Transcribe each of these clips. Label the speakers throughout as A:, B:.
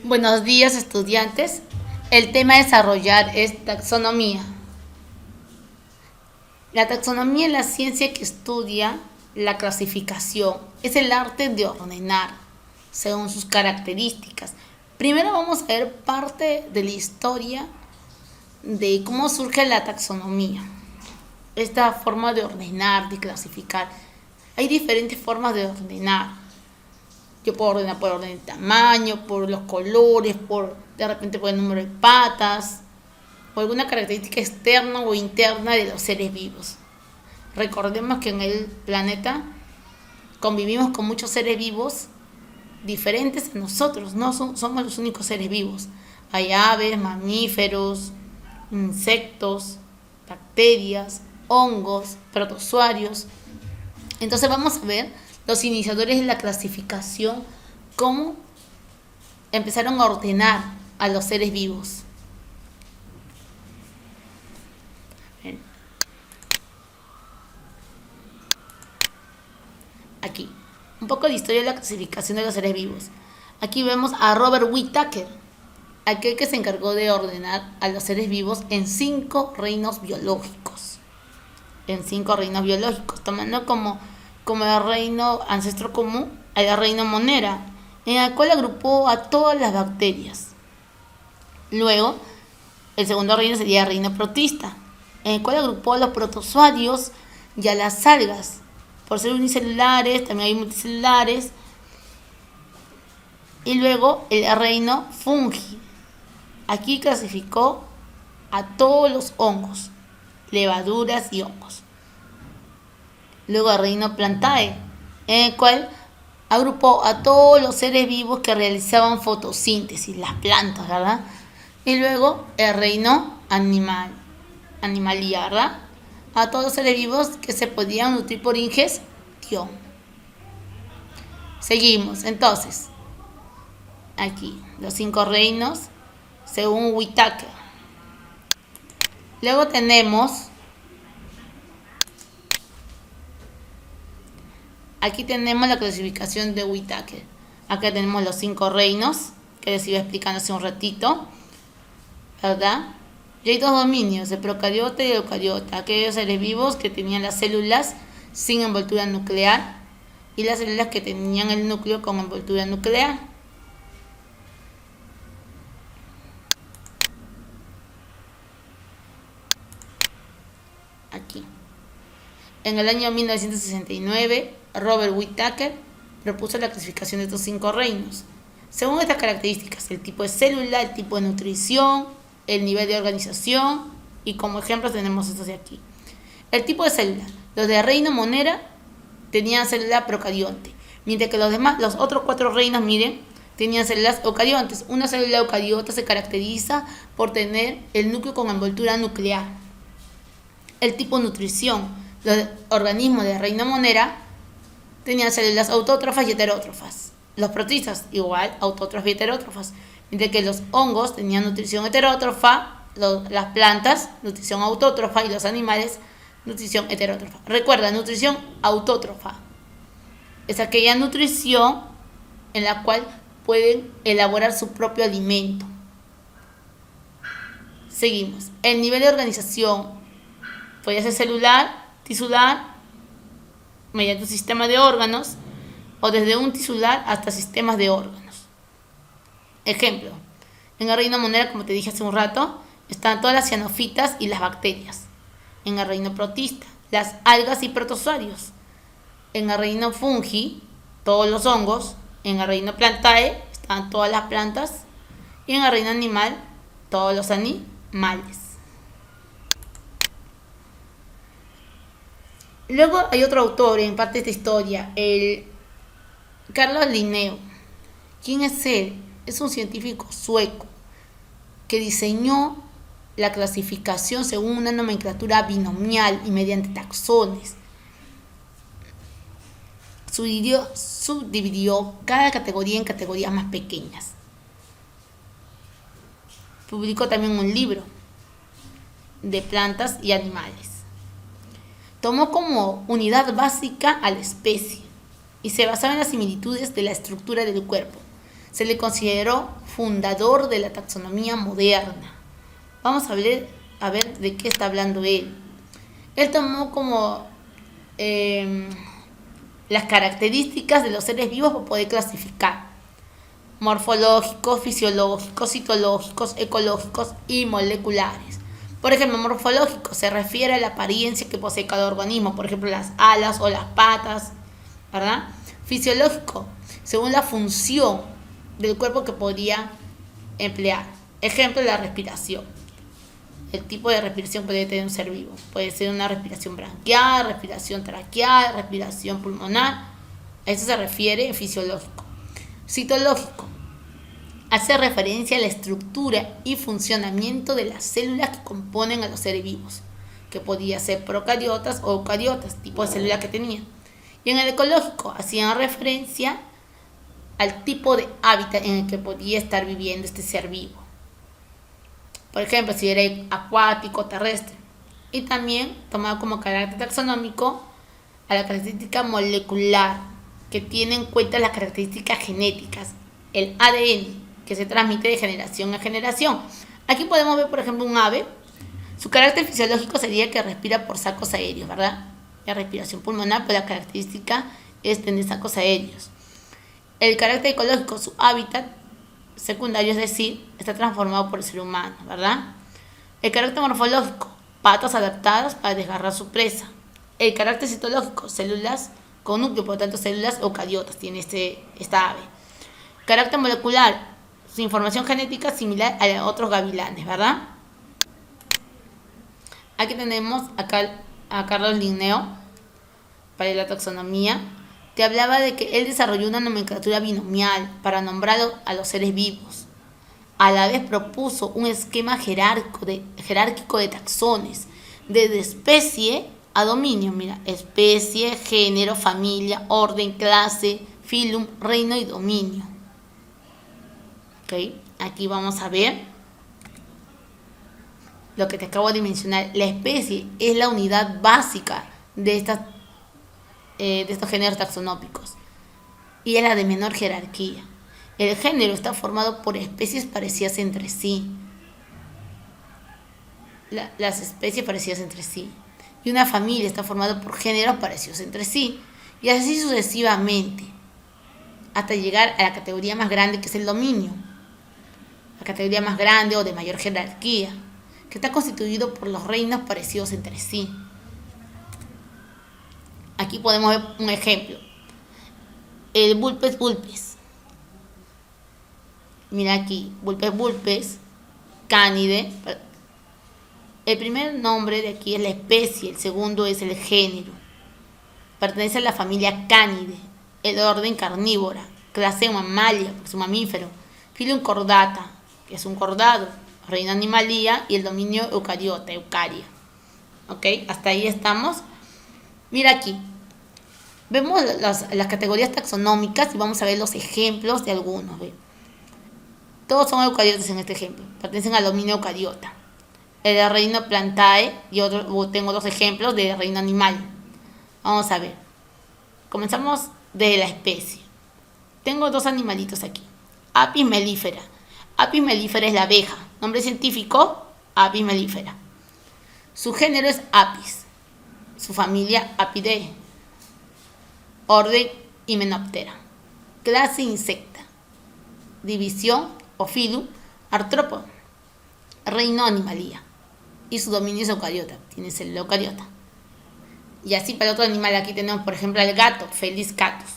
A: Buenos días, estudiantes. El tema a desarrollar es taxonomía. La taxonomía es la ciencia que estudia la clasificación. Es el arte de ordenar según sus características. Primero vamos a ver parte de la historia de cómo surge la taxonomía. Esta forma de ordenar, de clasificar. Hay diferentes formas de ordenar. Yo puedo ordenar por orden de tamaño, por los colores, de repente por el número de patas, o alguna característica externa o interna de los seres vivos. Recordemos que en el planeta convivimos con muchos seres vivos diferentes a nosotros, no somos los únicos seres vivos. Hay aves, mamíferos, insectos, bacterias, hongos, protozoarios. Entonces vamos a ver los iniciadores de la clasificación, cómo empezaron a ordenar a los seres vivos. Aquí, un poco de historia de la clasificación de los seres vivos. Aquí vemos a Robert Whittaker, aquel que se encargó de ordenar a los seres vivos en 5 reinos biológicos. Tomando como el reino ancestro común al reino Monera, en el cual agrupó a todas las bacterias. Luego, el segundo reino sería el reino protista, en el cual agrupó a los protozoarios y a las algas. Por ser unicelulares, también hay multicelulares. Y luego el reino fungi. Aquí clasificó a todos los hongos, levaduras y hongos. Luego el reino plantae, en el cual agrupó a todos los seres vivos que realizaban fotosíntesis, las plantas, ¿verdad? Y luego el reino animalia, ¿verdad? A todos los seres vivos que se podían nutrir por ingestión. Seguimos, entonces, aquí, los 5 reinos, según Whittaker. Luego aquí tenemos la clasificación de Whittaker. Acá tenemos los 5 reinos, que les iba explicando hace un ratito, ¿verdad? Y hay 2 dominios, el procariota y el eucariota, aquellos seres vivos que tenían las células sin envoltura nuclear y las células que tenían el núcleo con envoltura nuclear. Aquí. En el año 1969, Robert Whittaker propuso la clasificación de estos 5 reinos. Según estas características, el tipo de célula, el tipo de nutrición, el nivel de organización, y como ejemplos tenemos estos de aquí. El tipo de célula. Los de reino Monera tenían célula procarionte, mientras que los otros 4 reinos, miren, tenían células eucariontes. Una célula eucariota se caracteriza por tener el núcleo con envoltura nuclear. El tipo de nutrición. Los organismos de reino Monera tenían células autótrofas y heterótrofas. Los protistas, igual, autótrofas y heterótrofas. Mientras que los hongos tenían nutrición heterótrofa, las plantas, nutrición autótrofa, y los animales, nutrición heterótrofa. Recuerda, nutrición autótrofa es aquella nutrición en la cual pueden elaborar su propio alimento. Seguimos. El nivel de organización puede ser celular, tisular, mediante un sistema de órganos, o desde un tisular hasta sistemas de órganos. Ejemplo, en el reino Monera, como te dije hace un rato, están todas las cianofitas y las bacterias. En el reino protista, las algas y protozoarios. En el reino fungi, todos los hongos. En el reino plantae, están todas las plantas. Y en el reino animal, todos los animales. Luego hay otro autor en parte de esta historia, el Carlos Linneo. ¿Quién es él? Es un científico sueco que diseñó la clasificación según una nomenclatura binomial y mediante taxones. Subdividió cada categoría en categorías más pequeñas. Publicó también un libro de plantas y animales. Tomó como unidad básica a la especie y se basaba en las similitudes de la estructura del cuerpo. Se le consideró fundador de la taxonomía moderna. Vamos a ver de qué está hablando él. Él tomó como las características de los seres vivos para poder clasificar: morfológicos, fisiológicos, citológicos, ecológicos y moleculares. Por ejemplo, morfológico se refiere a la apariencia que posee cada organismo, por ejemplo, las alas o las patas, ¿verdad? Fisiológico, según la función del cuerpo que podría emplear. Ejemplo, la respiración. El tipo de respiración puede tener un ser vivo. Puede ser una respiración branquial, respiración traqueal, respiración pulmonar. A eso se refiere en fisiológico. Citológico hace referencia a la estructura y funcionamiento de las células que componen a los seres vivos, que podía ser procariotas o eucariotas, tipo de célula que tenían. Y en el ecológico hacían referencia al tipo de hábitat en el que podía estar viviendo este ser vivo. Por ejemplo, si era acuático o terrestre. Y también tomaba como carácter taxonómico a la característica molecular, que tiene en cuenta las características genéticas, el ADN, que se transmite de generación a generación. Aquí podemos ver, por ejemplo, un ave. Su carácter fisiológico sería que respira por sacos aéreos, ¿verdad? La respiración pulmonar, pues la característica es tener sacos aéreos. El carácter ecológico, su hábitat secundario, es decir, está transformado por el ser humano, ¿verdad? El carácter morfológico, patas adaptadas para desgarrar su presa. El carácter citológico, células con núcleo, por lo tanto células eucariotas tiene esta ave. Carácter molecular, su información genética similar a la de otros gavilanes, ¿verdad? Aquí tenemos a Carlos Linneo para la taxonomía. Te hablaba de que él desarrolló una nomenclatura binomial para nombrar a los seres vivos. A la vez propuso un esquema jerárquico de taxones, desde especie a dominio. Mira, especie, género, familia, orden, clase, filum, reino y dominio. ¿Okay? Aquí vamos a ver lo que te acabo de mencionar. La especie es la unidad básica de estos géneros taxonómicos y es la de menor jerarquía. El género está formado por especies parecidas entre sí. Las especies parecidas entre sí. Y una familia está formada por géneros parecidos entre sí. Y así sucesivamente, hasta llegar a la categoría más grande, que es el dominio. La categoría más grande o de mayor jerarquía, que está constituido por los reinos parecidos entre sí. Aquí podemos ver un ejemplo. El Vulpes vulpes. Mira aquí, Vulpes vulpes, Cánide. El primer nombre de aquí es la especie, el segundo es el género. Pertenece a la familia Cánidae, el orden carnívora, clase Mammalia, que es un mamífero, filum Chordata, que es un cordado, reino Animalia, y el dominio Eucariota, Eucaria. ¿Ok? Hasta ahí estamos. Mira aquí. Vemos las categorías taxonómicas y vamos a ver los ejemplos de algunos. ¿Ve? Todos son eucariotas en este ejemplo. Pertenecen al dominio eucariota. El reino Plantae, y tengo dos ejemplos del reino animal. Vamos a ver. Comenzamos de la especie. Tengo dos animalitos aquí. Apis mellifera. Apis mellifera es la abeja. Nombre científico, Apis mellifera. Su género es Apis. Su familia, Apidae. Orden Hymenoptera. Clase insecta. División o filum Artrópodo. Reino Animalia. Y su dominio es eucariota. Tiene célula eucariota. Y así para otro animal, aquí tenemos por ejemplo al gato, Felis catus.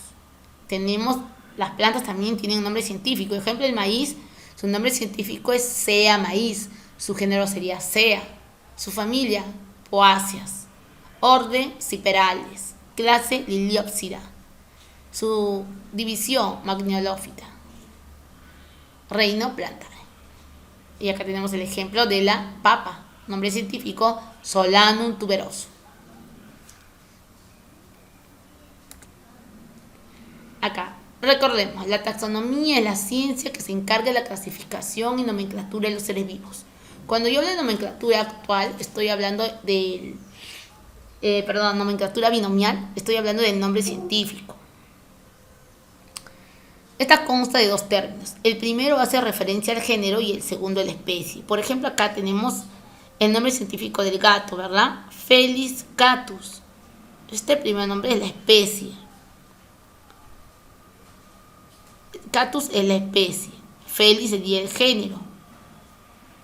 A: Tenemos, las plantas también tienen nombre científico. Por ejemplo, el maíz, su nombre científico es Sea maíz. Su género sería Sea. Su familia, Poaceas. Orden, Ciperales. Clase, Liliopsida. Su división, Magnolophyta. Reino, Plantae. Y acá tenemos el ejemplo de la papa. Nombre científico, Solanum tuberoso. Acá, recordemos, la taxonomía es la ciencia que se encarga de la clasificación y nomenclatura de los seres vivos. Cuando yo hablo de nomenclatura actual, estoy hablando de nomenclatura binomial, estoy hablando del nombre científico. Esta consta de dos términos. El primero hace referencia al género y el segundo a la especie. Por ejemplo, acá tenemos el nombre científico del gato, ¿verdad? Felis catus. Este primer nombre es la especie. Catus es la especie. Felis sería el género.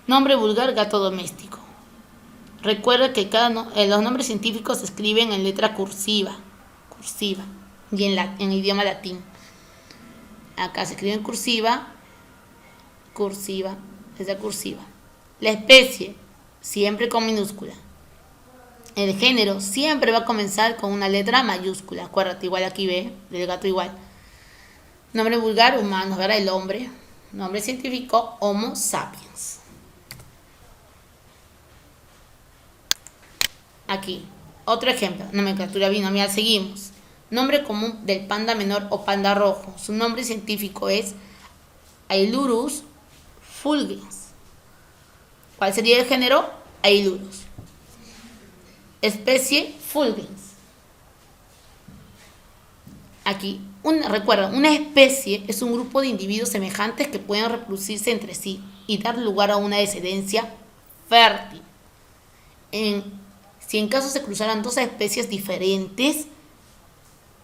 A: Nombre vulgar, gato doméstico. Recuerda que los nombres científicos se escriben en letra cursiva y en idioma latín. Acá se escribe en cursiva, letra cursiva. La especie, siempre con minúscula. El género siempre va a comenzar con una letra mayúscula. Acuérdate, igual aquí ve, del gato igual. Nombre vulgar, humanos, ¿verdad? El hombre. Nombre científico, Homo sapiens. Aquí, otro ejemplo, nomenclatura binomial, seguimos. Nombre común del panda menor o panda rojo. Su nombre científico es Ailurus fulgens. ¿Cuál sería el género? Ailurus. Especie fulgens. Aquí, recuerda, una especie es un grupo de individuos semejantes que pueden reproducirse entre sí y dar lugar a una descendencia fértil. Si en caso se cruzaran dos especies diferentes,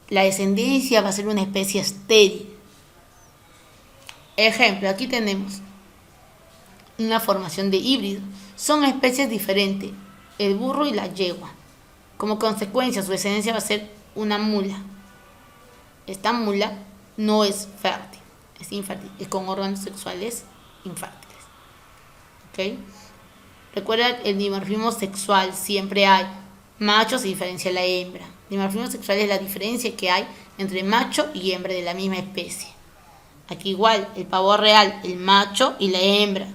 A: la descendencia va a ser una especie estéril. Ejemplo, aquí tenemos una formación de híbrido. Son especies diferentes, el burro y la yegua. Como consecuencia, su descendencia va a ser una mula. Esta mula no es fértil, es infértil, es con órganos sexuales infértiles. ¿Ok? Recuerda, el dimorfismo sexual siempre hay. Macho se diferencia de la hembra. Dimorfismo sexual es la diferencia que hay entre macho y hembra de la misma especie. Aquí igual, el pavo real, el macho y la hembra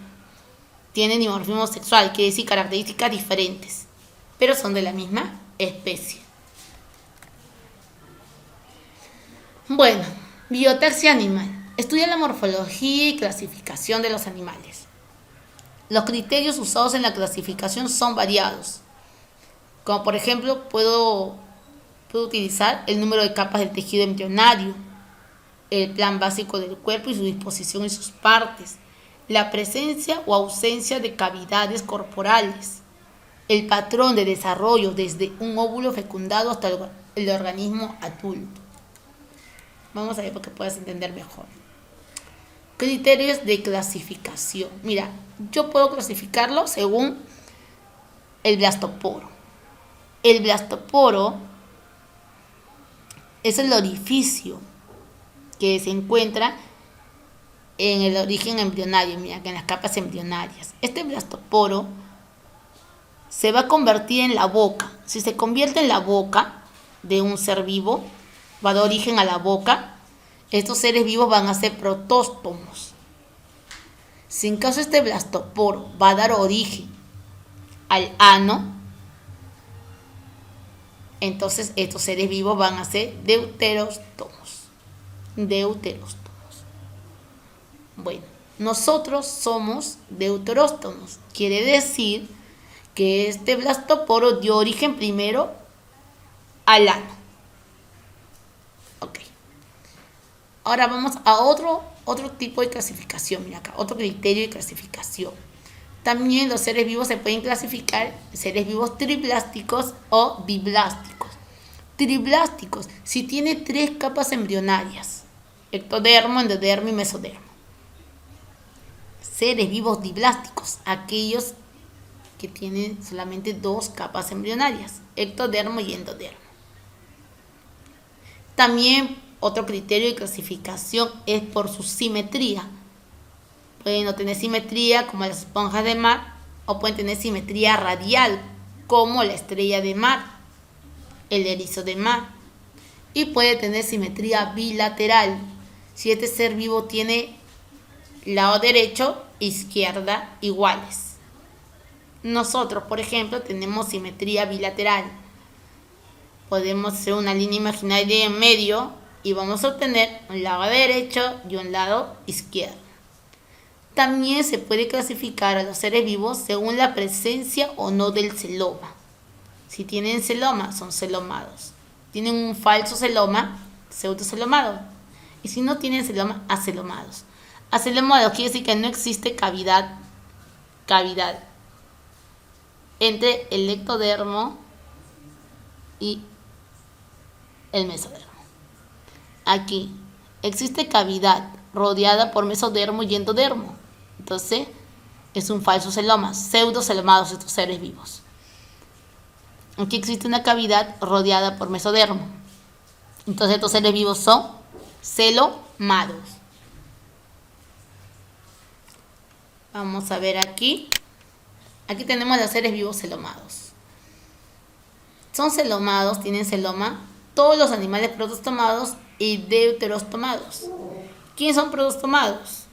A: tienen dimorfismo sexual, quiere decir características diferentes, pero son de la misma especie. Bueno, biotaxia animal. Estudia la morfología y clasificación de los animales. Los criterios usados en la clasificación son variados. Como por ejemplo, puedo utilizar el número de capas del tejido embrionario, el plan básico del cuerpo y su disposición y sus partes, la presencia o ausencia de cavidades corporales, el patrón de desarrollo desde un óvulo fecundado hasta el organismo adulto. Vamos a ver para que puedas entender mejor. Criterios de clasificación. Mira, yo puedo clasificarlo según el blastoporo. El blastoporo es el orificio que se encuentra en el origen embrionario, mira, que en las capas embrionarias. Este blastoporo se va a convertir en la boca. Si se convierte en la boca de un ser vivo, va a dar origen a la boca. Estos seres vivos van a ser protóstomos. Si en caso este blastoporo va a dar origen al ano, entonces estos seres vivos van a ser deuteróstomos. Bueno, nosotros somos deuteróstomos. Quiere decir que este blastoporo dio origen primero al ano. Ok. Ahora vamos a otro tipo de clasificación. Mira acá, otro criterio de clasificación. También los seres vivos se pueden clasificar seres vivos triblásticos o diblásticos. Triblásticos, si tiene 3 capas embrionarias: ectodermo, endodermo y mesodermo. Seres vivos diblásticos, aquellos que tienen solamente 2 capas embrionarias: ectodermo y endodermo. También otro criterio de clasificación es por su simetría. Pueden no tener simetría como las esponjas de mar, o pueden tener simetría radial como la estrella de mar, el erizo de mar, y puede tener simetría bilateral si este ser vivo tiene lado derecho e izquierda iguales. Nosotros, por ejemplo, tenemos simetría bilateral. Podemos hacer una línea imaginaria en medio y vamos a obtener un lado derecho y un lado izquierdo. También se puede clasificar a los seres vivos según la presencia o no del celoma. Si tienen celoma, son celomados. Tienen un falso celoma, pseudocelomado. Y si no tienen celoma, acelomados. Acelomados quiere decir que no existe cavidad entre el ectodermo y el mesodermo. Aquí existe cavidad rodeada por mesodermo y endodermo. Entonces es un falso celoma, pseudocelomados estos seres vivos. Aquí existe una cavidad rodeada por mesodermo. Entonces estos seres vivos son celomados. Vamos a ver aquí. Aquí tenemos los seres vivos celomados. Son celomados, tienen celoma todos los animales protostomados y deuterostomados. ¿Quiénes son protostomados?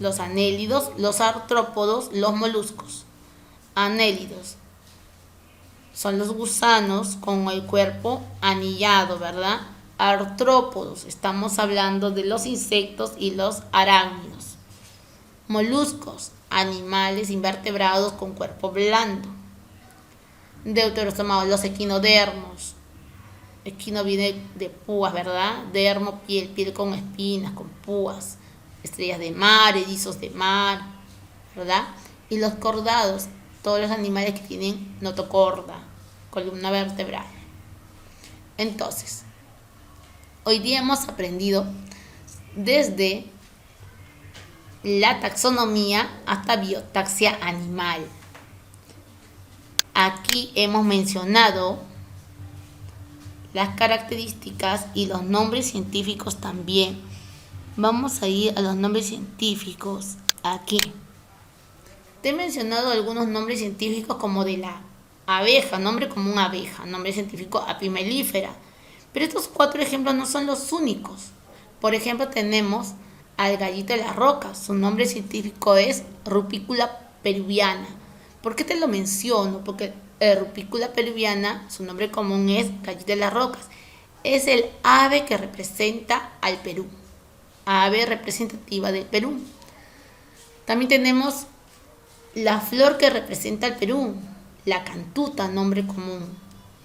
A: Los anélidos, los artrópodos, los moluscos. Anélidos son los gusanos con el cuerpo anillado, ¿verdad? Artrópodos, estamos hablando de los insectos y los arácnidos. Moluscos, animales invertebrados con cuerpo blando. Deuterostomados, los equinodermos. Equino viene de púas, ¿verdad? Dermo, piel con espinas, con púas. Estrellas de mar, erizos de mar, ¿verdad? Y los cordados, todos los animales que tienen notocorda, columna vertebral. Entonces, hoy día hemos aprendido desde la taxonomía hasta biotaxia animal. Aquí hemos mencionado las características y los nombres científicos también. Vamos a ir a los nombres científicos aquí. Te he mencionado algunos nombres científicos como de la abeja, nombre común abeja, nombre científico apimelífera. Pero estos 4 ejemplos no son los únicos. Por ejemplo, tenemos al gallito de las rocas. Su nombre científico es Rupícula peruviana. ¿Por qué te lo menciono? Porque Rupícula peruviana, su nombre común es gallito de las rocas. Es el ave que representa al Perú. Ave representativa del Perú. También tenemos la flor que representa al Perú, la cantuta, nombre común.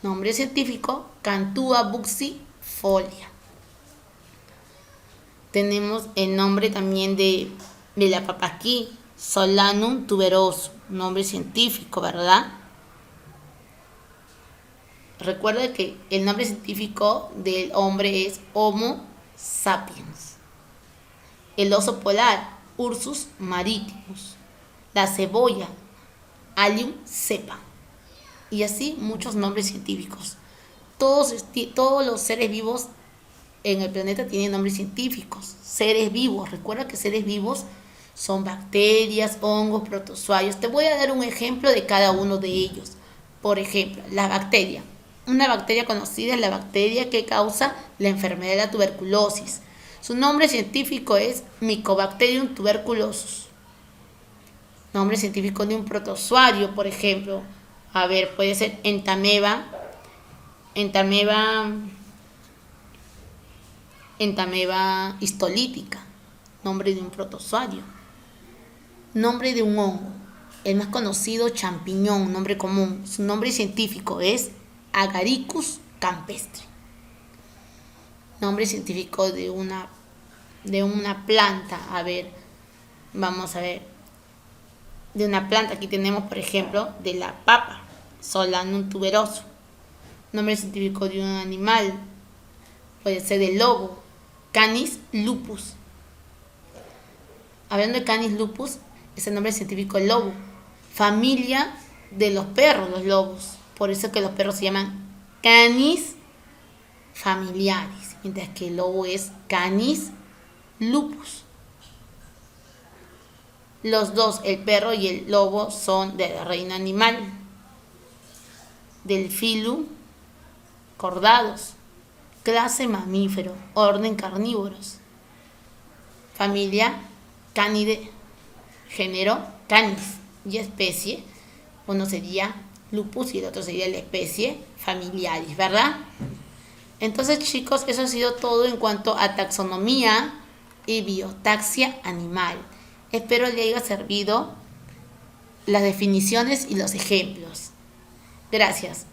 A: Nombre científico, Cantua buxifolia. Tenemos el nombre también de la papaquí, Solanum tuberoso, nombre científico, ¿verdad? Recuerda que el nombre científico del hombre es Homo sapiens. El oso polar, Ursus maritimus. La cebolla, Allium cepa. Y así muchos nombres científicos. Todos los seres vivos en el planeta tienen nombres científicos. Seres vivos. Recuerda que seres vivos son bacterias, hongos, protozoarios. Te voy a dar un ejemplo de cada uno de ellos. Por ejemplo, la bacteria. Una bacteria conocida es la bacteria que causa la enfermedad de la tuberculosis. Su nombre científico es Mycobacterium tuberculosus. Nombre científico de un protozoario, por ejemplo. A ver, puede ser Entamoeba histolítica. Nombre de un protozoario. Nombre de un hongo. El más conocido, champiñón, nombre común. Su nombre científico es Agaricus campestre. Nombre científico de una planta. A ver, vamos a ver. De una planta, aquí tenemos, por ejemplo, de la papa, Solanum tuberoso. Nombre científico de un animal, puede ser del lobo, Canis lupus. Hablando de Canis lupus, es el nombre científico del lobo. Familia de los perros, los lobos. Por eso que los perros se llaman Canis familiaris, mientras que el lobo es Canis lupus. Los dos, el perro y el lobo, son del reino animal, del filum Cordados, clase mamífero, orden carnívoros, familia Canidae, género Canis y especie, uno sería Lupus y el otro sería la especie Familiaris, ¿verdad? Entonces, chicos, eso ha sido todo en cuanto a taxonomía y biotaxia animal. Espero le haya servido las definiciones y los ejemplos. Gracias.